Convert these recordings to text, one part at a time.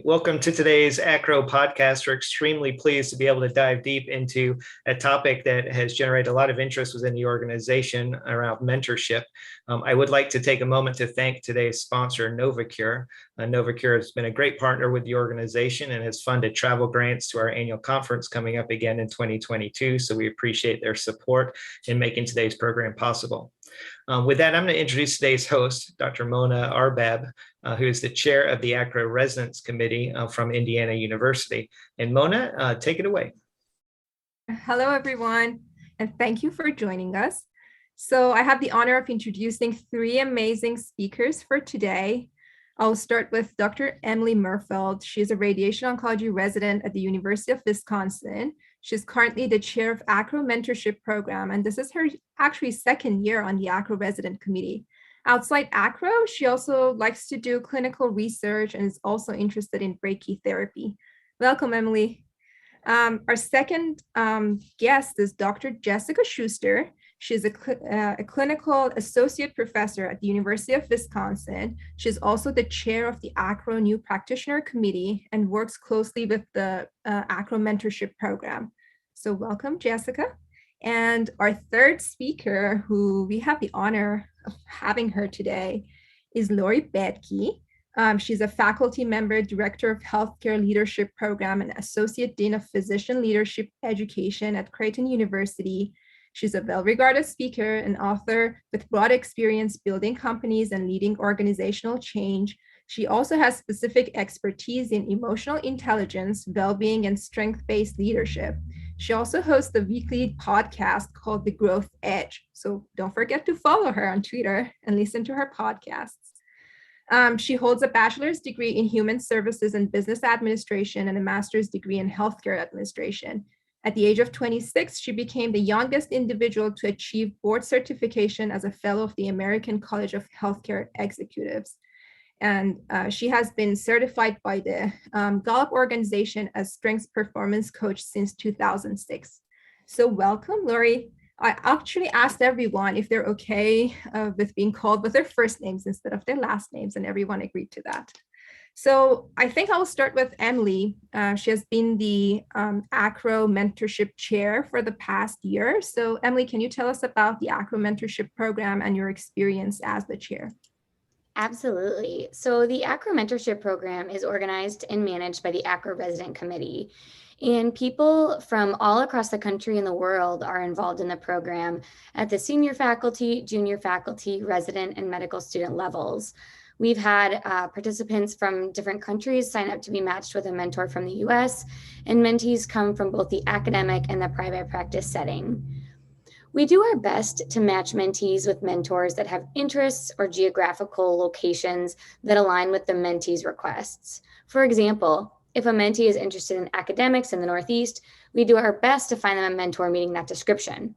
Welcome to today's ACRO podcast. We're extremely pleased to be able to dive deep into a topic that has generated a lot of interest within the organization around mentorship. I would like to take a moment to thank today's sponsor, Novacure. Novacure has been a great partner with the organization and has funded travel grants to our annual conference coming up again in 2022. So we appreciate their support in making today's program possible. With that, I'm going to introduce today's host, Dr. Mona Arbab, who is the chair of the ACRO Residence Committee from Indiana University. And Mona, take it away. Hello, everyone, and thank you for joining us. So I have the honor of introducing three amazing speakers for today. I'll start with Dr. Emily Merfeld. She's a radiation oncology resident at the University of Wisconsin. She's currently the chair of ACRO Mentorship Program, and this is her actually second year on the ACRO Resident Committee. Outside ACRO, she also likes to do clinical research and is also interested in brachytherapy. Welcome, Emily. Our second guest is Dr. Jessica Schuster. She's a clinical associate professor at the University of Wisconsin. She's also the chair of the ACRO New Practitioner Committee and works closely with the ACRO Mentorship Program. So welcome, Jessica. And our third speaker, who we have the honor of having her today, is Lori Bedke. She's a faculty member, director of healthcare leadership program, and associate dean of physician leadership education at Creighton University. She's a well-regarded speaker and author with broad experience building companies and leading organizational change. She also has specific expertise in emotional intelligence, well-being, and strength-based leadership. She also hosts a weekly podcast called The Growth Edge. So don't forget to follow her on Twitter and listen to her podcasts. She holds a bachelor's degree in human services and business administration and a master's degree in healthcare administration. At the age of 26, she became the youngest individual to achieve board certification as a fellow of the American College of Healthcare Executives. And she has been certified by the Gallup organization as strengths performance coach since 2006. So welcome, Lori. I actually asked everyone if they're okay with being called with their first names instead of their last names, and everyone agreed to that. So I think I'll start with Emily. She has been the ACRO Mentorship Chair for the past year. So Emily, can you tell us about the ACRO Mentorship Program and your experience as the chair? Absolutely. So the ACRO Mentorship Program is organized and managed by the ACRO Resident Committee. And people from all across the country and the world are involved in the program at the senior faculty, junior faculty, resident, and medical student levels. We've had participants from different countries sign up to be matched with a mentor from the US, and mentees come from both the academic and the private practice setting. We do our best to match mentees with mentors that have interests or geographical locations that align with the mentee's requests. For example, if a mentee is interested in academics in the Northeast, we do our best to find them a mentor meeting that description.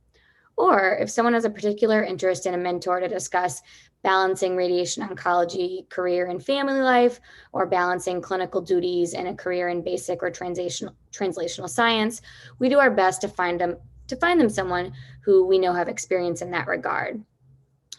Or if someone has a particular interest in a mentor to discuss balancing radiation oncology career and family life, or balancing clinical duties and a career in basic or translational science, we do our best to find them someone who we know have experience in that regard.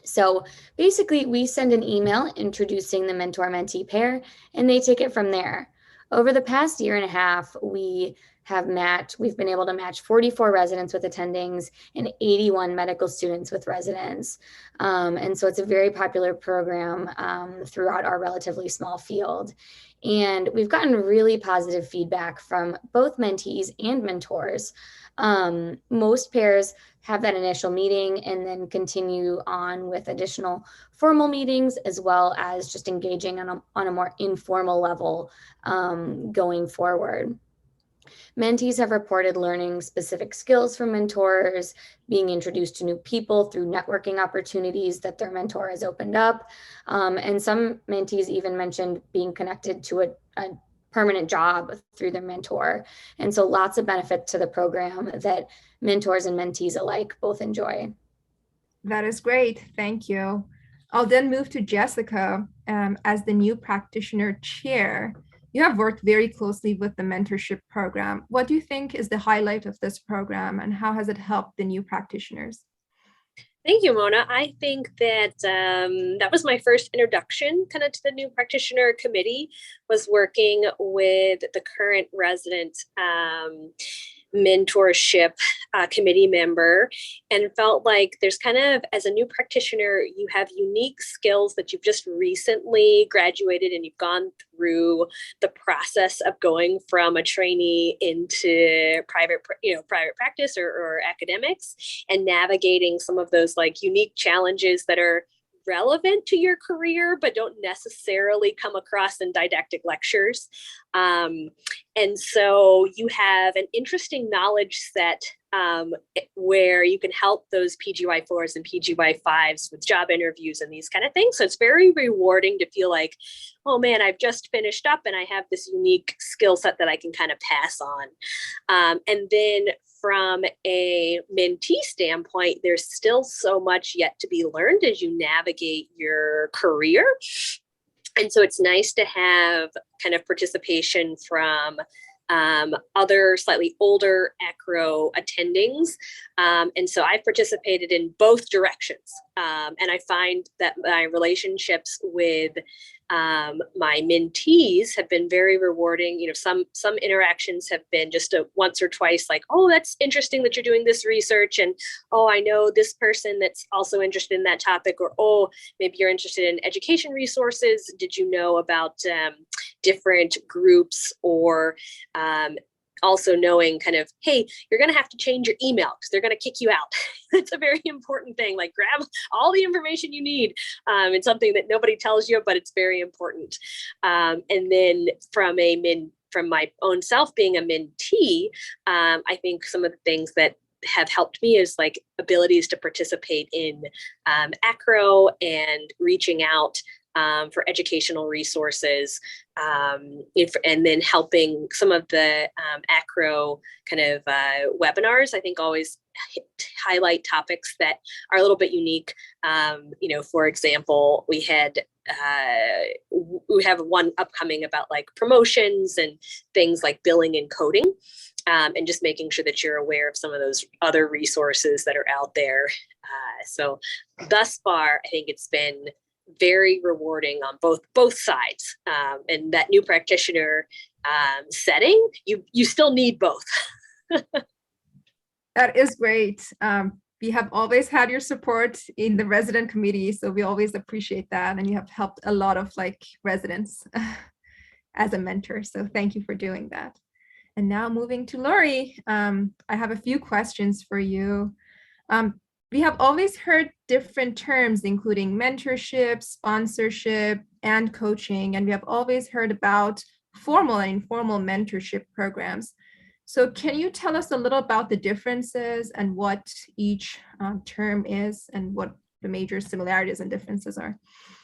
So basically, we send an email introducing the mentor-mentee pair, and they take it from there. Over the past year and a half, we've been able to match 44 residents with attendings and 81 medical students with residents. And so it's a very popular program throughout our relatively small field. And we've gotten really positive feedback from both mentees and mentors. Most pairs have that initial meeting and then continue on with additional formal meetings, as well as just engaging on a more informal level going forward. Mentees have reported learning specific skills from mentors, being introduced to new people through networking opportunities that their mentor has opened up. And some mentees even mentioned being connected to a permanent job through their mentor. And so lots of benefit to the program that mentors and mentees alike both enjoy. That is great. Thank you. I'll then move to Jessica as the new practitioner chair. You have worked very closely with the mentorship program. What do you think is the highlight of this program, and how has it helped the new practitioners? Thank you, Mona. I think that that was my first introduction kind of to the new practitioner committee, was working with the current resident mentorship committee member, and felt like there's kind of, as a new practitioner, you have unique skills that you've just recently graduated and you've gone through the process of going from a trainee into private practice or academics, and navigating some of those like unique challenges that are relevant to your career, but don't necessarily come across in didactic lectures. And so you have an interesting knowledge set where you can help those PGY4s and PGY5s with job interviews and these kind of things. So it's very rewarding to feel like, oh man, I've just finished up and I have this unique skill set that I can kind of pass on. And then from a mentee standpoint, there's still so much yet to be learned as you navigate your career. And so it's nice to have kind of participation from other slightly older ACRO attendings. And so I've participated in both directions. And I find that my relationships with my mentees have been very rewarding. You know, some interactions have been just once or twice, like, oh, that's interesting that you're doing this research, and oh, I know this person that's also interested in that topic, or oh, maybe you're interested in education resources. Did you know about different groups? Or also knowing kind of, hey, you're going to have to change your email because they're going to kick you out. That's a very important thing. Like, grab all the information you need. It's something that nobody tells you, but it's very important. And then from my own self being a mentee, I think some of the things that have helped me is like abilities to participate in ACRO and reaching out for educational resources, and then helping some of the ACRO kind of webinars, I think always highlight topics that are a little bit unique. For example, we have one upcoming about like promotions and things like billing and coding, and just making sure that you're aware of some of those other resources that are out there. So thus far, I think it's been very rewarding on both sides. And that new practitioner setting, you still need both. That is great. We have always had your support in the resident committee, so we always appreciate that. And you have helped a lot of like residents as a mentor. So thank you for doing that. And now moving to Lori, I have a few questions for you. We have always heard different terms, including mentorship, sponsorship, and coaching, and we have always heard about formal and informal mentorship programs. So can you tell us a little about the differences and what each term is and what the major similarities and differences are?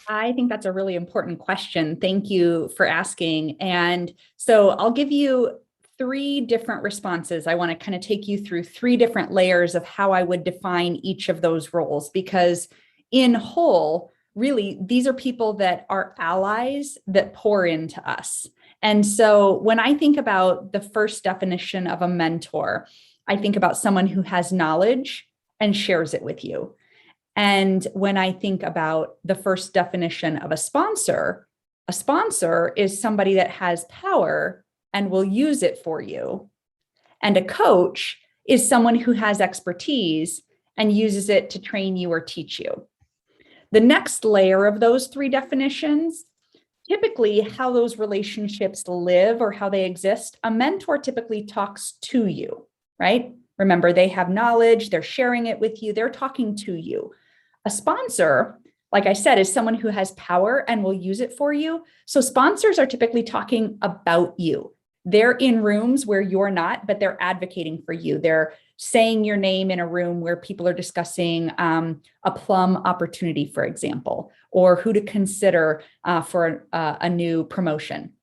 I think that's a really important question. Thank you for asking. And so I'll give you 3 different responses. I want to kind of take you through 3 different layers of how I would define each of those roles, because in whole, really, these are people that are allies that pour into us. And so when I think about the first definition of a mentor, I think about someone who has knowledge and shares it with you. And when I think about the first definition of a sponsor is somebody that has power and will use it for you. And a coach is someone who has expertise and uses it to train you or teach you. The next layer of those 3 definitions, typically how those relationships live or how they exist, a mentor typically talks to you, right? Remember, they have knowledge, they're sharing it with you, they're talking to you. A sponsor, like I said, is someone who has power and will use it for you. So sponsors are typically talking about you. They're in rooms where you're not, but they're advocating for you. They're saying your name in a room where people are discussing a plum opportunity, for example, or who to consider for a new promotion.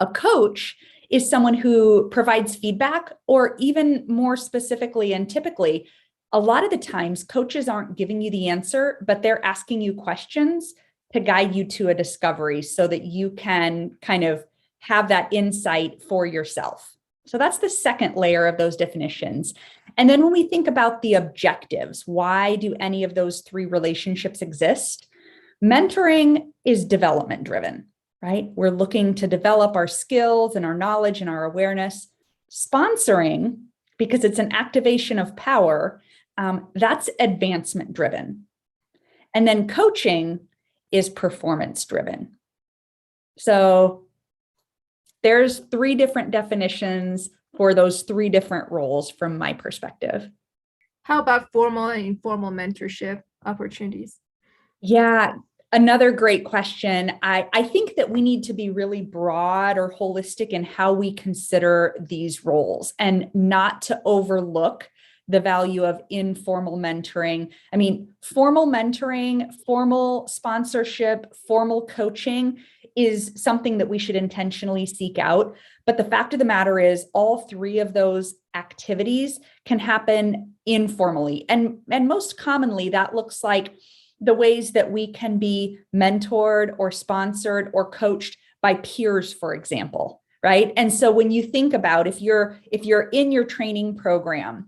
A coach is someone who provides feedback, or even more specifically and typically, a lot of the times coaches aren't giving you the answer, but they're asking you questions to guide you to a discovery so that you can kind of have that insight for yourself. So that's the second layer of those definitions. And then when we think about the objectives, why do any of those three relationships exist? Mentoring is development driven, right? We're looking to develop our skills and our knowledge and our awareness. Sponsoring, because it's an activation of power, that's advancement driven. And then coaching is performance driven. So there's three different definitions for those three different roles from my perspective. How about formal and informal mentorship opportunities? Yeah, another great question. I think that we need to be really broad or holistic in how we consider these roles and not to overlook the value of informal mentoring. I mean, formal mentoring, formal sponsorship, formal coaching is something that we should intentionally seek out. But the fact of the matter is all three of those activities can happen informally. And most commonly, that looks like the ways that we can be mentored or sponsored or coached by peers, for example, right? And so when you think about if you're in your training program,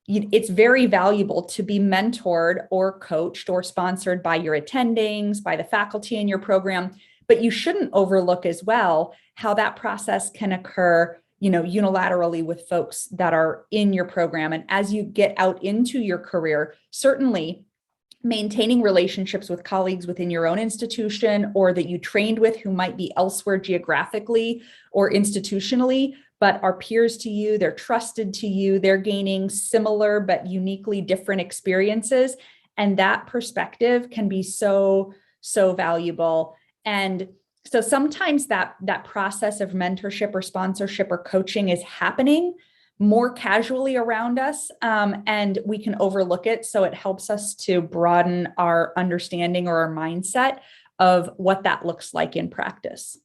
it's very valuable to be mentored or coached or sponsored by your attendings, by the faculty in your program. But you shouldn't overlook as well how that process can occur, unilaterally with folks that are in your program. And as you get out into your career, certainly maintaining relationships with colleagues within your own institution or that you trained with who might be elsewhere geographically or institutionally, but are peers to you, they're trusted to you, they're gaining similar but uniquely different experiences. And that perspective can be so, so valuable. And so sometimes that process of mentorship or sponsorship or coaching is happening more casually around us, and we can overlook it. So it helps us to broaden our understanding or our mindset of what that looks like in practice.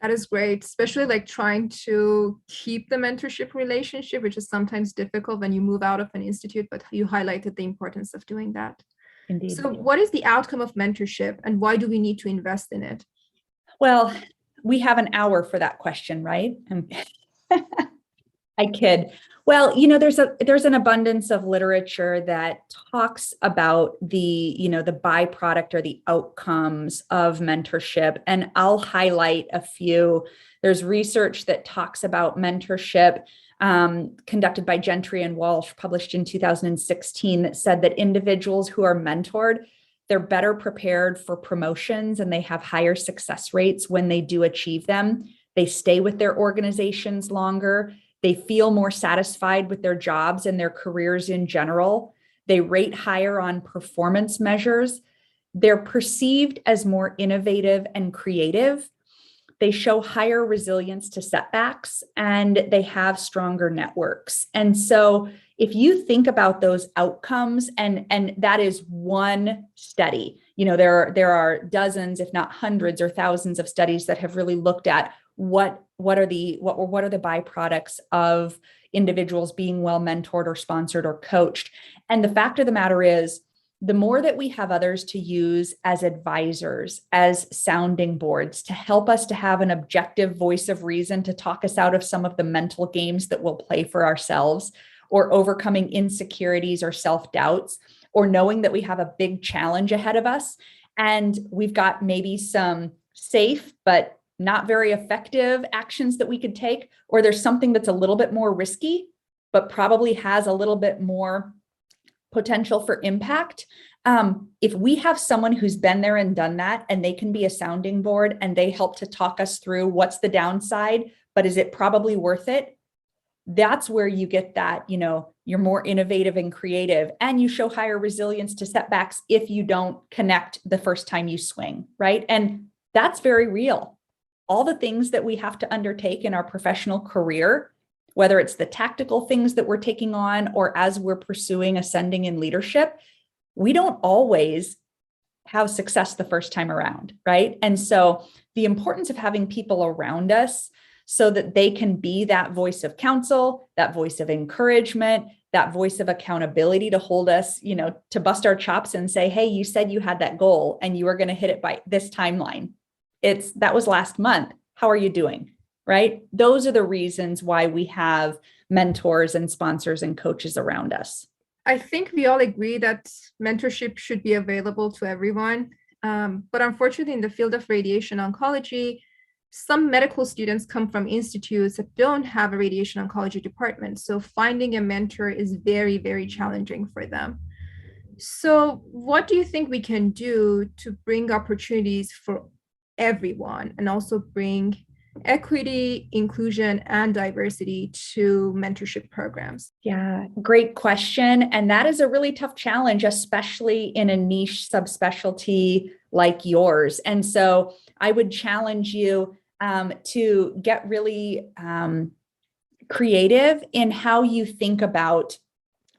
That is great, especially like trying to keep the mentorship relationship, which is sometimes difficult when you move out of an institute, but you highlighted the importance of doing that. Indeed. So what is the outcome of mentorship and why do we need to invest in it? Well, we have an hour for that question, right? I kid. Well, there's an abundance of literature that talks about the byproduct or the outcomes of mentorship, and I'll highlight a few. There's research that talks about mentorship conducted by Gentry and Walsh, published in 2016, that said that individuals who are mentored, they're better prepared for promotions and they have higher success rates when they do achieve them. They stay with their organizations longer. They feel more satisfied with their jobs and their careers in general. They rate higher on performance measures. They're perceived as more innovative and creative. They show higher resilience to setbacks and they have stronger networks. And so if you think about those outcomes, and that is one study, there are dozens, if not hundreds or thousands of studies that have really looked at what are the byproducts of individuals being well mentored or sponsored or coached. And the fact of the matter is, the more that we have others to use as advisors, as sounding boards, to help us to have an objective voice of reason to talk us out of some of the mental games that we'll play for ourselves, or overcoming insecurities or self-doubts, or knowing that we have a big challenge ahead of us, and we've got maybe some safe but not very effective actions that we could take, or there's something that's a little bit more risky, but probably has a little bit more potential for impact. If we have someone who's been there and done that, and they can be a sounding board and they help to talk us through what's the downside, but is it probably worth it? That's where you get that, you're more innovative and creative, and you show higher resilience to setbacks if you don't connect the first time you swing, right? And that's very real. All the things that we have to undertake in our professional career, whether it's the tactical things that we're taking on or as we're pursuing ascending in leadership, we don't always have success the first time around, right? And so the importance of having people around us so that they can be that voice of counsel, that voice of encouragement, that voice of accountability to hold us, to bust our chops and say, hey, you said you had that goal and you were going to hit it by this timeline. That was last month. How are you doing? right? Those are the reasons why we have mentors and sponsors and coaches around us. I think we all agree that mentorship should be available to everyone. But unfortunately, in the field of radiation oncology, some medical students come from institutes that don't have a radiation oncology department. So finding a mentor is very, very challenging for them. So what do you think we can do to bring opportunities for everyone and also bring equity, inclusion, and diversity to mentorship programs? Yeah, great question. And that is a really tough challenge, especially in a niche subspecialty like yours. And so I would challenge you to get really creative in how you think about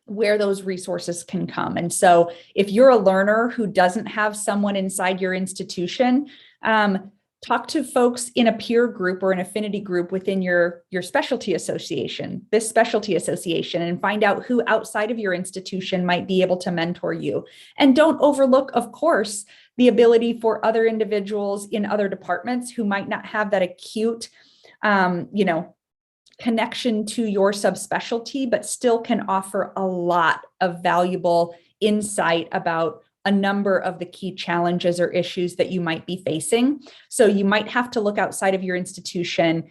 where those resources can come. And so if you're a learner who doesn't have someone inside your institution, talk to folks in a peer group or an affinity group within your specialty association, this specialty association, and find out who outside of your institution might be able to mentor you. And don't overlook, of course, the ability for other individuals in other departments who might not have that acute, connection to your subspecialty, but still can offer a lot of valuable insight about a number of the key challenges or issues that you might be facing. So you might have to look outside of your institution.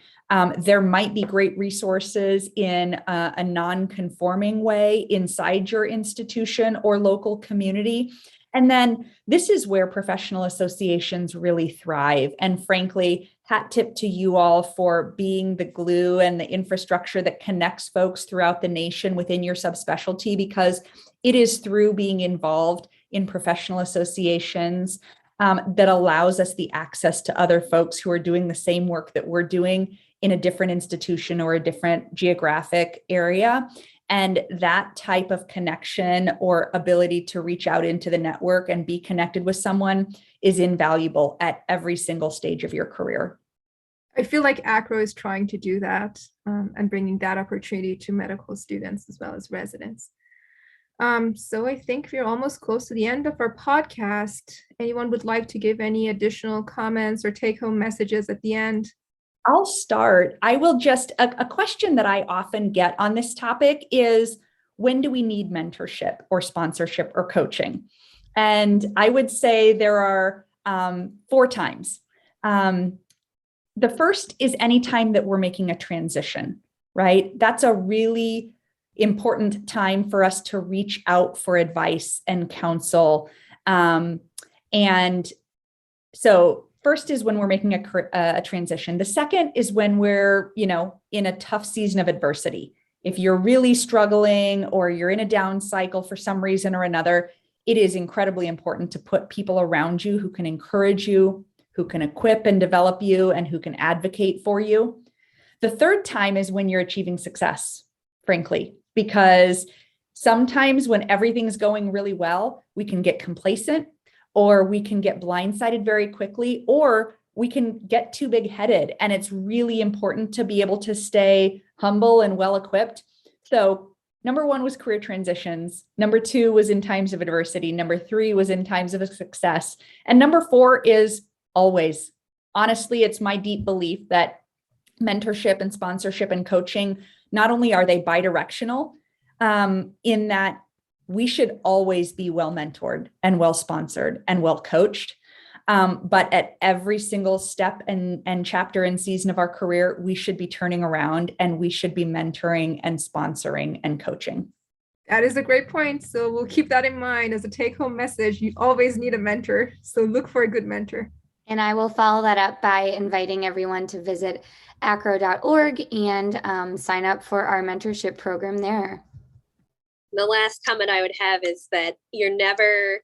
There might be great resources in a non-conforming way inside your institution or local community. And then this is where professional associations really thrive. And frankly, hat tip to you all for being the glue and the infrastructure that connects folks throughout the nation within your subspecialty, because it is through being involved in professional associations that allows us the access to other folks who are doing the same work that we're doing in a different institution or a different geographic area. And that type of connection or ability to reach out into the network and be connected with someone is invaluable at every single stage of your career. I feel like ACRO is trying to do that and bringing that opportunity to medical students as well as residents. So I think we're almost close to the end of our podcast. Anyone would like to give any additional comments or take-home messages at the end? I'll start. I will just, a question that I often get on this topic is, when do we need mentorship or sponsorship or coaching? And I would say there are 4 times. The first is anytime that we're making a transition, right? That's a really important time for us to reach out for advice and counsel. And so first is when we're making a transition. The second is when we're, in a tough season of adversity. If you're really struggling or you're in a down cycle for some reason or another, it is incredibly important to put people around you who can encourage you, who can equip and develop you, and who can advocate for you. The third time is when you're achieving success, frankly, because sometimes when everything's going really well, we can get complacent, or we can get blindsided very quickly, or we can get too big-headed. And it's really important to be able to stay humble and well-equipped. So number 1 was career transitions. Number 2 was in times of adversity. Number 3 was in times of success. And number 4 is always. Honestly, it's my deep belief that mentorship and sponsorship and coaching, not only are they bidirectional, in that we should always be well mentored and well sponsored and well coached. But at every single step and chapter and season of our career, we should be turning around and we should be mentoring and sponsoring and coaching. That is a great point. So we'll keep that in mind as a take-home message. You always need a mentor. So look for a good mentor. And I will follow that up by inviting everyone to visit acro.org and sign up for our mentorship program there. The last comment I would have is that you're never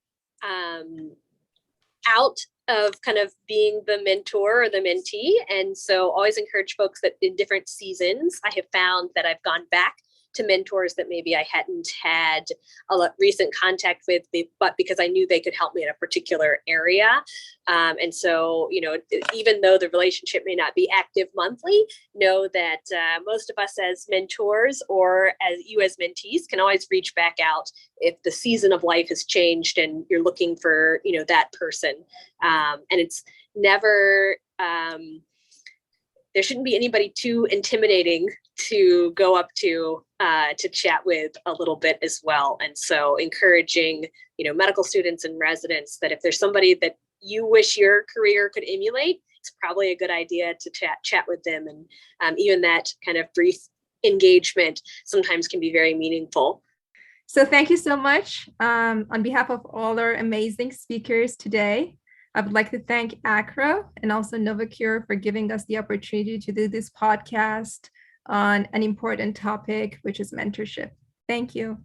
out of kind of being the mentor or the mentee. And so always encourage folks that in different seasons, I have found that I've gone back to mentors that maybe I hadn't had a recent contact with, but because I knew they could help me in a particular area. And so, even though the relationship may not be active monthly, know that most of us as mentors or as you as mentees can always reach back out if the season of life has changed and you're looking for, that person. And it's never, there shouldn't be anybody too intimidating to go up to chat with a little bit as well. And so encouraging, medical students and residents that if there's somebody that you wish your career could emulate, it's probably a good idea to chat with them. And even that kind of brief engagement sometimes can be very meaningful. So thank you so much. On behalf of all our amazing speakers today, I would like to thank ACRO and also Novacure for giving us the opportunity to do this podcast on an important topic, which is mentorship. Thank you.